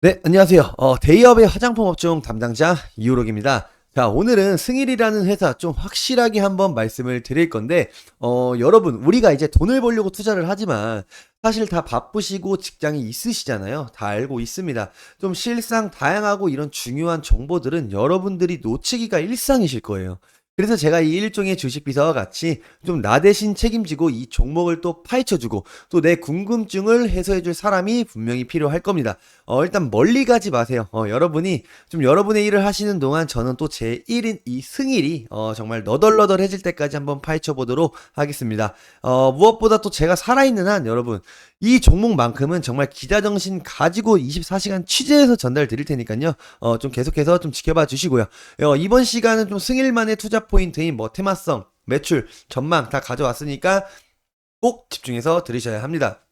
네, 안녕하세요. 대기업의 화장품 업종 담당자 이우록입니다. 자, 오늘은 승일이라는 회사 좀 확실하게 한번 말씀을 드릴 건데, 여러분, 우리가 이제 돈을 벌려고 투자를 하지만, 사실 다 바쁘시고 직장이 있으시잖아요. 다 알고 있습니다. 좀 실상 다양하고 이런 중요한 정보들은 여러분들이 놓치기가 일상이실 거예요. 그래서 제가 이 일종의 주식 비서와 같이 좀 나 대신 책임지고 이 종목을 또 파헤쳐주고 또 내 궁금증을 해소해줄 사람이 분명히 필요할 겁니다. 일단 멀리 가지 마세요. 여러분이 좀 여러분의 일을 하시는 동안 저는 또 제 1인 이 승일이 정말 너덜너덜해질 때까지 한번 파헤쳐 보도록 하겠습니다. 무엇보다 또 제가 살아있는 한 여러분 이 종목만큼은 정말 기자 정신 가지고 24시간 취재해서 전달 드릴 테니까요. 좀 계속해서 좀 지켜봐 주시고요. 이번 시간은 좀 승일만의 투자 포인트인 뭐 테마성, 매출, 전망 다 가져왔으니까 꼭 집중해서 들으셔야 합니다.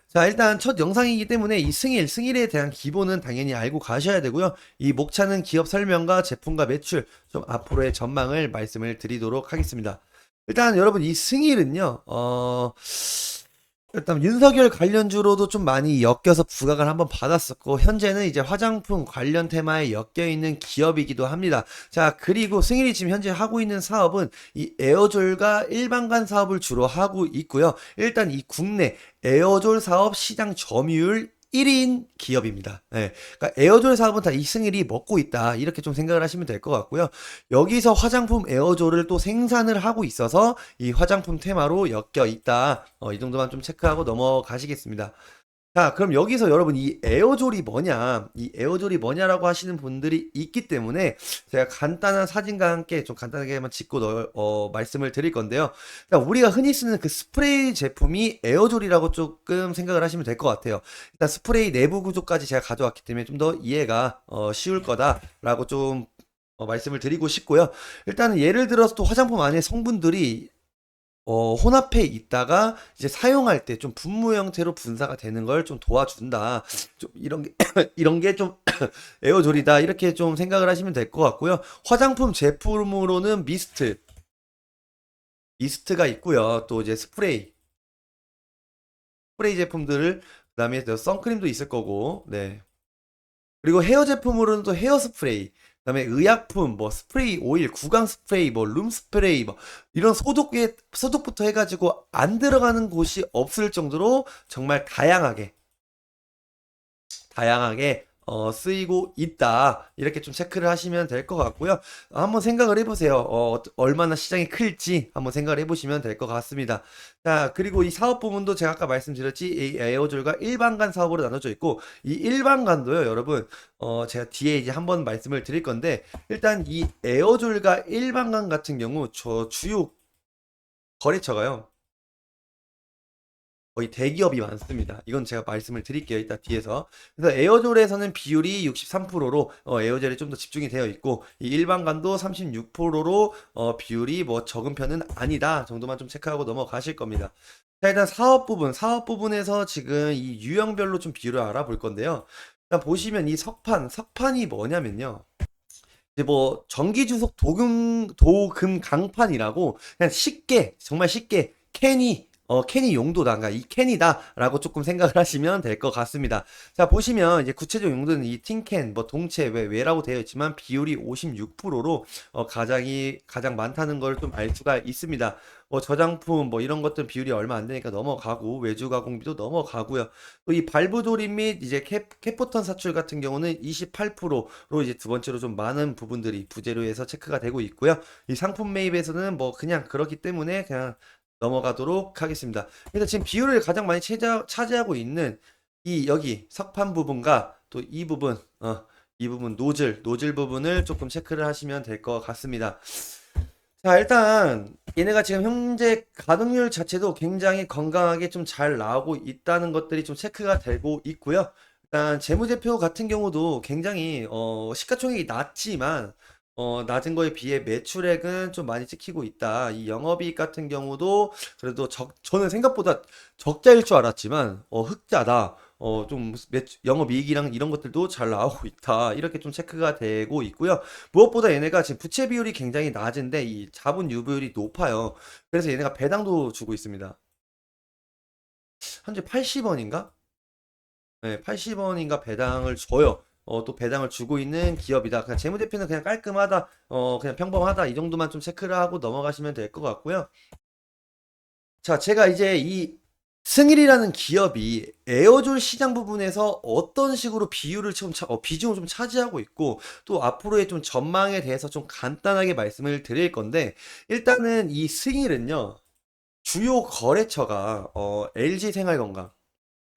자, 일단 첫 영상이기 때문에 이 승일에 대한 기본은 당연히 알고 가셔야 되고요. 이 목차는 기업 설명과 제품과 매출, 좀 앞으로의 전망을 말씀을 드리도록 하겠습니다. 일단 여러분 이 승일은요, 일단 윤석열 관련주로도 좀 많이 엮여서 부각을 한번 받았었고 현재는 이제 화장품 관련 테마에 엮여 있는 기업이기도 합니다. 자, 그리고 승일이 지금 현재 하고 있는 사업은 이 에어졸과 일반관 사업을 주로 하고 있고요. 일단 이 국내 에어졸 사업 시장 점유율 1인 기업입니다. 예. 그러니까 에어졸 사업은 다 이승일이 먹고 있다. 이렇게 좀 생각을 하시면 될 것 같고요. 여기서 화장품 에어졸을 또 생산을 하고 있어서 이 화장품 테마로 엮여 있다. 이 정도만 좀 체크하고 넘어가시겠습니다. 자, 그럼 여기서 여러분 이 에어졸이 뭐냐, 이 에어졸이 뭐냐라고 하시는 분들이 있기 때문에 제가 간단한 사진과 함께 좀 간단하게만 짚고 말씀을 드릴 건데요. 그러니까 우리가 흔히 쓰는 그 스프레이 제품이 에어졸이라고 조금 생각을 하시면 될 것 같아요. 일단 스프레이 내부 구조까지 제가 가져왔기 때문에 좀 더 이해가 쉬울 거다라고 좀 말씀을 드리고 싶고요. 일단은 예를 들어서 또 화장품 안에 성분들이 혼합해 있다가 이제 사용할 때 좀 분무 형태로 분사가 되는 걸 좀 도와준다. 좀 이런 게 이런 게 좀 에어졸이다. 이렇게 좀 생각을 하시면 될 것 같고요. 화장품 제품으로는 미스트가 있고요. 또 이제 스프레이 제품들을 그다음에 또 선크림도 있을 거고. 네. 그리고 헤어 제품으로는 또 헤어 스프레이, 그다음에 의약품, 뭐 스프레이 오일, 구강 스프레이, 뭐 룸 스프레이, 뭐 이런 소독부터 해가지고 안 들어가는 곳이 없을 정도로 정말 다양하게 쓰이고 있다. 이렇게 좀 체크를 하시면 될 것 같고요. 한번 생각을 해보세요. 얼마나 시장이 클지 한번 생각을 해보시면 될 것 같습니다. 자, 그리고 이 사업 부문도 제가 아까 말씀드렸지, 이 에어졸과 일반관 사업으로 나눠져 있고, 이 일반관도요, 여러분, 제가 뒤에 이제 한번 말씀을 드릴 건데, 일단 이 에어졸과 일반관 같은 경우, 저 주요 거래처가요. 거의 대기업이 많습니다. 이건 제가 말씀을 드릴게요. 이따 뒤에서. 그래서 에어졸에서는 비율이 63%로 에어졸에 좀 더 집중이 되어 있고 이 일반관도 36%로 비율이 뭐 적은 편은 아니다 정도만 좀 체크하고 넘어가실 겁니다. 자, 일단 사업 부분에서 지금 이 유형별로 좀 비율을 알아볼 건데요. 일단 보시면 이 석판이 뭐냐면요. 이제 뭐 전기 주속 도금 강판이라고 그냥 정말 쉽게 캔이 용도다. 그러니까 이 캔이다라고 조금 생각을 하시면 될 것 같습니다. 자, 보시면 이제 구체적 용도는 이 틴캔, 뭐 동체, 외라고 되어 있지만 비율이 56%로 가장 많다는 걸 좀 알 수가 있습니다. 뭐 저장품 뭐 이런 것들 비율이 얼마 안 되니까 넘어가고 외주 가공비도 넘어가고요. 또 이 발부 조립 및 이제 캐포턴 사출 같은 경우는 28%로 이제 두 번째로 좀 많은 부분들이 부재료에서 체크가 되고 있고요. 이 상품 매입에서는 뭐 그냥 그렇기 때문에 그냥 넘어가도록 하겠습니다. 그래서 지금 비율을 가장 많이 차지하고 있는 이 여기 석판 부분과 또 이 부분 노즐 부분을 조금 체크를 하시면 될 것 같습니다. 자, 일단 얘네가 지금 현재 가동률 자체도 굉장히 건강하게 좀 잘 나오고 있다는 것들이 좀 체크가 되고 있고요. 일단 재무제표 같은 경우도 굉장히 시가총액이 낮지만 낮은 거에 비해 매출액은 좀 많이 찍히고 있다. 이 영업이익 같은 경우도 그래도 저는 생각보다 적자일 줄 알았지만 흑자다. 좀 영업이익이랑 이런 것들도 잘 나오고 있다. 이렇게 좀 체크가 되고 있고요. 무엇보다 얘네가 지금 부채 비율이 굉장히 낮은데 이 자본 유보율이 높아요. 그래서 얘네가 배당도 주고 있습니다. 현재 80원인가? 80원인가 배당을 줘요. 또 배당을 주고 있는 기업이다. 그냥 재무제표는 그냥 깔끔하다. 그냥 평범하다. 이 정도만 좀 체크를 하고 넘어가시면 될 것 같고요. 자, 제가 이제 이 승일이라는 기업이 에어졸 시장 부분에서 어떤 식으로 비율을 비중을 좀 차지하고 있고, 또 앞으로의 좀 전망에 대해서 좀 간단하게 말씀을 드릴 건데, 일단은 이 승일은요, 주요 거래처가 LG생활건강,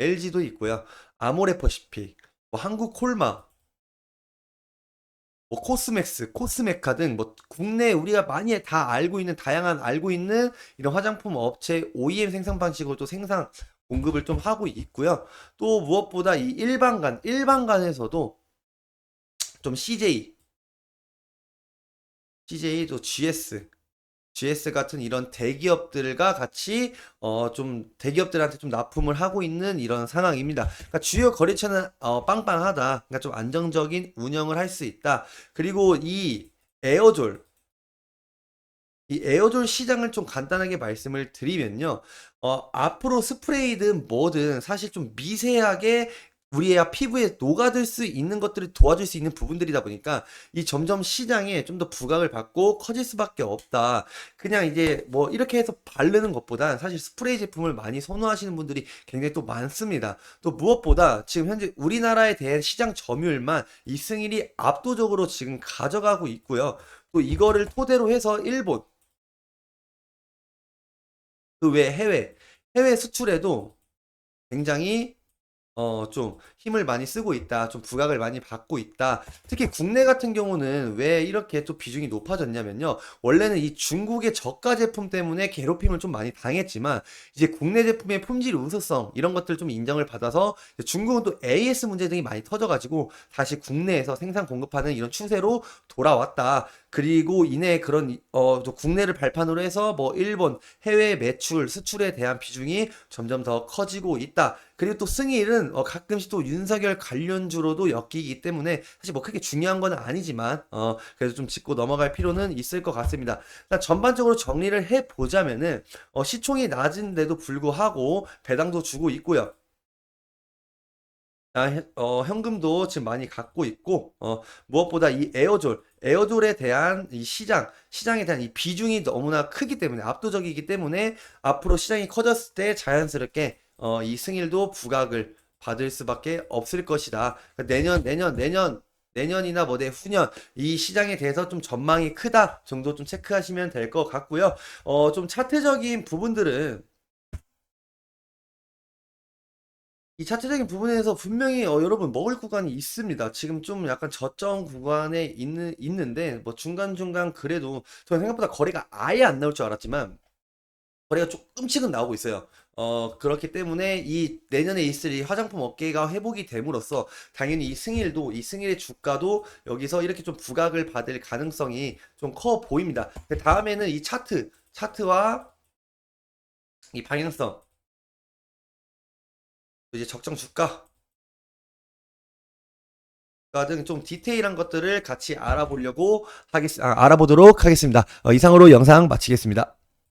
LG도 있고요. 아모레퍼시픽, 뭐 한국콜마, 뭐 코스맥스, 코스메카 등 뭐 국내 우리가 많이 다 알고 있는 다양한 알고 있는 이런 화장품 업체 OEM 생산 방식으로 또 생산 공급을 좀 하고 있고요. 또 무엇보다 이 일반관에서도 좀 CJ 또 GS 같은 이런 대기업들과 같이 좀 대기업들한테 좀 납품을 하고 있는 이런 상황입니다. 그러니까 주요 거래처는 빵빵하다. 그러니까 좀 안정적인 운영을 할 수 있다. 그리고 에어졸 이 에어졸 시장을 좀 간단하게 말씀을 드리면요. 앞으로 스프레이든 뭐든 사실 좀 미세하게 우리의 피부에 녹아들 수 있는 것들을 도와줄 수 있는 부분들이다 보니까 이 점점 시장에 좀 더 부각을 받고 커질 수밖에 없다. 그냥 이제 뭐 이렇게 해서 바르는 것보다 사실 스프레이 제품을 많이 선호하시는 분들이 굉장히 또 많습니다. 또 무엇보다 지금 현재 우리나라에 대한 시장 점유율만 이승일이 압도적으로 지금 가져가고 있고요. 또 이거를 토대로 해서 일본 그 외 해외 수출에도 굉장히 좀 힘을 많이 쓰고 있다. 좀 부각을 많이 받고 있다. 특히 국내 같은 경우는 왜 이렇게 또 비중이 높아졌냐면요. 원래는 이 중국의 저가 제품 때문에 괴롭힘을 좀 많이 당했지만 이제 국내 제품의 품질 우수성 이런 것들 좀 인정을 받아서 중국은 또 AS 문제 등이 많이 터져가지고 다시 국내에서 생산 공급하는 이런 추세로 돌아왔다. 그리고 이내 그런 또 국내를 발판으로 해서 뭐 일본 해외 매출 수출에 대한 비중이 점점 더 커지고 있다. 그리고 또 승일은 가끔씩 또 윤석열 관련주로도 엮이기 때문에 사실 뭐 크게 중요한 건 아니지만 그래도 좀 짚고 넘어갈 필요는 있을 것 같습니다. 일단 전반적으로 정리를 해 보자면은 시총이 낮은데도 불구하고 배당도 주고 있고요. 현금도 지금 많이 갖고 있고, 무엇보다 이 에어졸에 대한 이 시장에 대한 이 비중이 너무나 크기 때문에, 압도적이기 때문에, 앞으로 시장이 커졌을 때 자연스럽게, 이 승일도 부각을 받을 수밖에 없을 것이다. 그러니까 내년이나 뭐 내후년, 이 시장에 대해서 좀 전망이 크다 정도 좀 체크하시면 될 것 같고요. 좀 차트적인 부분들은, 이 차트적인 부분에서 분명히 여러분 먹을 구간이 있습니다. 지금 좀 약간 저점 구간에 있는데 뭐 중간중간 그래도 저는 생각보다 거래가 아예 안 나올 줄 알았지만 거래가 조금씩은 나오고 있어요. 그렇기 때문에 이 내년에 있을 이 화장품 업계가 회복이 됨으로써 당연히 이 승일의 주가도 여기서 이렇게 좀 부각을 받을 가능성이 좀 커 보입니다. 다음에는 이 차트와 이 방향성, 이제 적정 주가 등 좀 디테일한 것들을 같이 알아보도록 하겠습니다. 이상으로 영상 마치겠습니다.